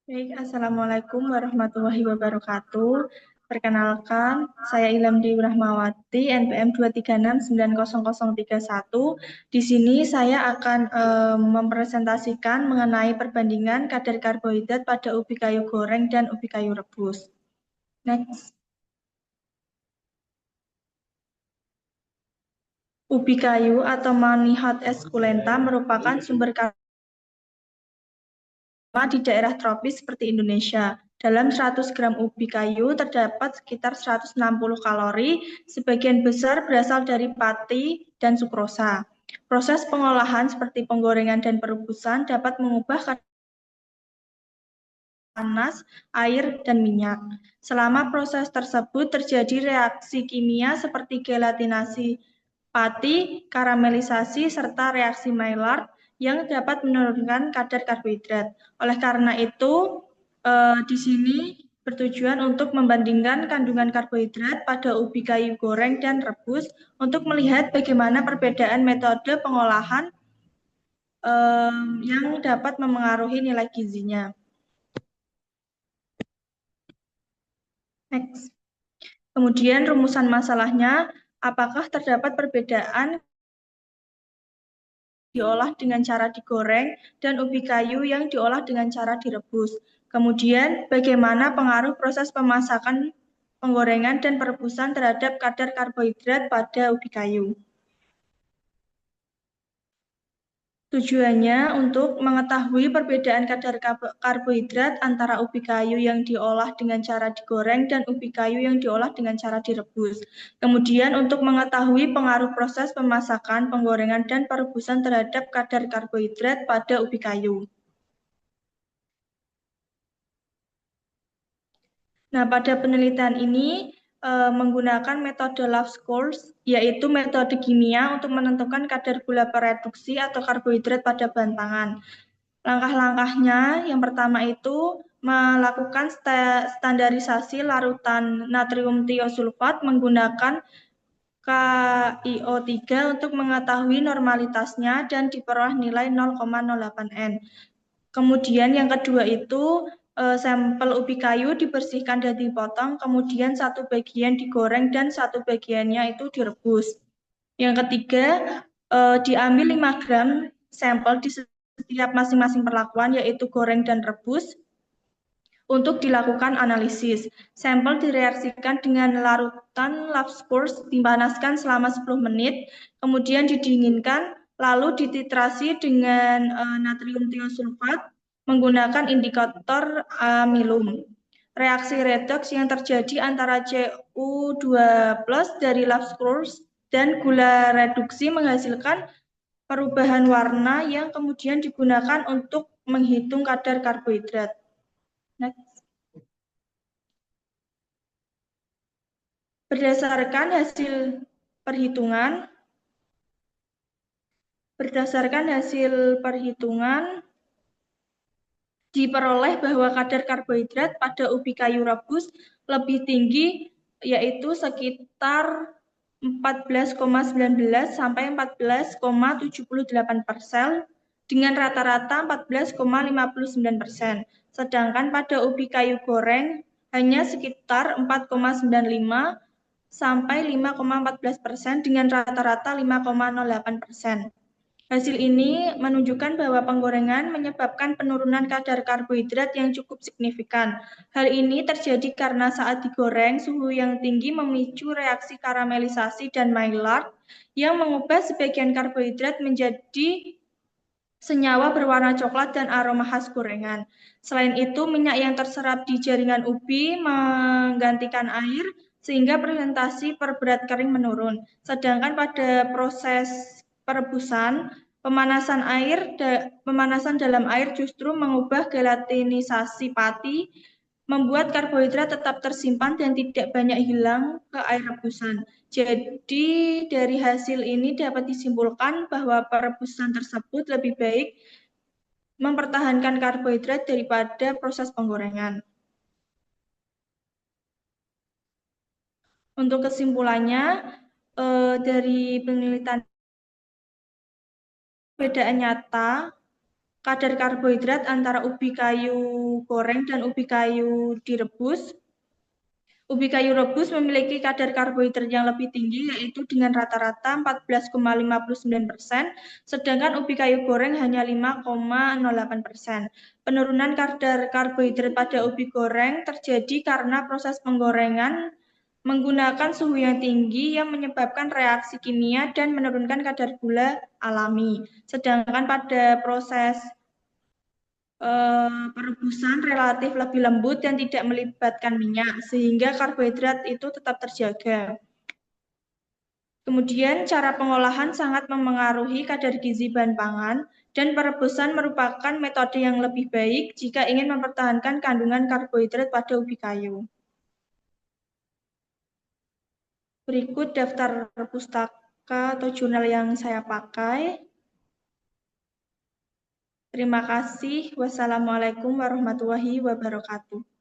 Baik, Assalamualaikum warahmatullahi wabarakatuh. Perkenalkan, saya Ilham Dewi Rahmawati, NPM 2369031. Di sini saya akan mempresentasikan mengenai perbandingan kadar karbohidrat pada ubi kayu goreng dan ubi kayu rebus. Next. Ubi kayu atau Manihot esculenta merupakan sumber di daerah tropis seperti Indonesia. Dalam 100 gram ubi kayu terdapat sekitar 160 kalori, sebagian besar berasal dari pati dan sukrosa. Proses pengolahan seperti penggorengan dan perebusan dapat mengubah kadar panas, air, dan minyak. Selama proses tersebut terjadi reaksi kimia seperti gelatinasi pati, karamelisasi, serta reaksi Maillard yang dapat menurunkan kadar karbohidrat. Oleh karena itu, di sini bertujuan untuk membandingkan kandungan karbohidrat pada ubi kayu goreng dan rebus untuk melihat bagaimana perbedaan metode pengolahan yang dapat memengaruhi nilai gizinya. Next. Kemudian rumusan masalahnya, apakah terdapat perbedaan diolah dengan cara digoreng dan ubi kayu yang diolah dengan cara direbus. Kemudian bagaimana pengaruh proses pemasakan, penggorengan, dan perebusan terhadap kadar karbohidrat pada ubi kayu. Tujuannya untuk mengetahui perbedaan kadar karbohidrat antara ubi kayu yang diolah dengan cara digoreng dan ubi kayu yang diolah dengan cara direbus. Kemudian untuk mengetahui pengaruh proses pemasakan, penggorengan, dan perebusan terhadap kadar karbohidrat pada ubi kayu. Nah, pada penelitian ini menggunakan metode Love Scores, yaitu metode kimia untuk menentukan kadar gula pereduksi atau karbohidrat pada bahan pangan. Langkah-langkahnya, yang pertama itu melakukan standarisasi larutan natrium tiosulfat menggunakan KiO3 untuk mengetahui normalitasnya dan diperoleh nilai 0,08 N. Kemudian yang kedua itu sampel ubi kayu dibersihkan dan dipotong, kemudian satu bagian digoreng dan satu bagiannya itu direbus. Yang ketiga, diambil 5 gram sampel di setiap masing-masing perlakuan, yaitu goreng dan rebus, untuk dilakukan analisis. Sampel direaksikan dengan larutan Love Scores, dipanaskan selama 10 menit, kemudian didinginkan, lalu dititrasi dengan natrium tiosulfat menggunakan indikator amilum. Reaksi redoks yang terjadi antara Cu2+ dari Love Scores dan gula reduksi menghasilkan perubahan warna yang kemudian digunakan untuk menghitung kadar karbohidrat. Next. Berdasarkan hasil perhitungan, diperoleh bahwa kadar karbohidrat pada ubi kayu rebus lebih tinggi, yaitu sekitar 14,19 sampai 14,78% dengan rata-rata 14,59%. Sedangkan pada ubi kayu goreng hanya sekitar 4,95 sampai 5,14% dengan rata-rata 5,08%. Hasil ini menunjukkan bahwa penggorengan menyebabkan penurunan kadar karbohidrat yang cukup signifikan. Hal ini terjadi karena saat digoreng, suhu yang tinggi memicu reaksi karamelisasi dan Maillard yang mengubah sebagian karbohidrat menjadi senyawa berwarna coklat dan aroma khas gorengan. Selain itu, minyak yang terserap di jaringan ubi menggantikan air sehingga presentasi per berat kering menurun. Sedangkan pada proses perebusan, pemanasan dalam air justru mengubah gelatinisasi pati, membuat karbohidrat tetap tersimpan dan tidak banyak hilang ke air rebusan. Jadi dari hasil ini dapat disimpulkan bahwa perebusan tersebut lebih baik mempertahankan karbohidrat daripada proses penggorengan. Untuk kesimpulannya, dari penelitian perbedaan nyata kadar karbohidrat antara ubi kayu goreng dan ubi kayu direbus. Ubi kayu rebus memiliki kadar karbohidrat yang lebih tinggi, yaitu dengan rata-rata 14,59%, sedangkan ubi kayu goreng hanya 5,08%. Penurunan kadar karbohidrat pada ubi goreng terjadi karena proses penggorengan menggunakan suhu yang tinggi yang menyebabkan reaksi kimia dan menurunkan kadar gula alami. Sedangkan pada proses perebusan relatif lebih lembut dan tidak melibatkan minyak, sehingga karbohidrat itu tetap terjaga. Kemudian cara pengolahan sangat memengaruhi kadar gizi bahan pangan, dan perebusan merupakan metode yang lebih baik jika ingin mempertahankan kandungan karbohidrat pada ubi kayu. Berikut daftar pustaka atau jurnal yang saya pakai. Terima kasih. Wassalamualaikum warahmatullahi wabarakatuh.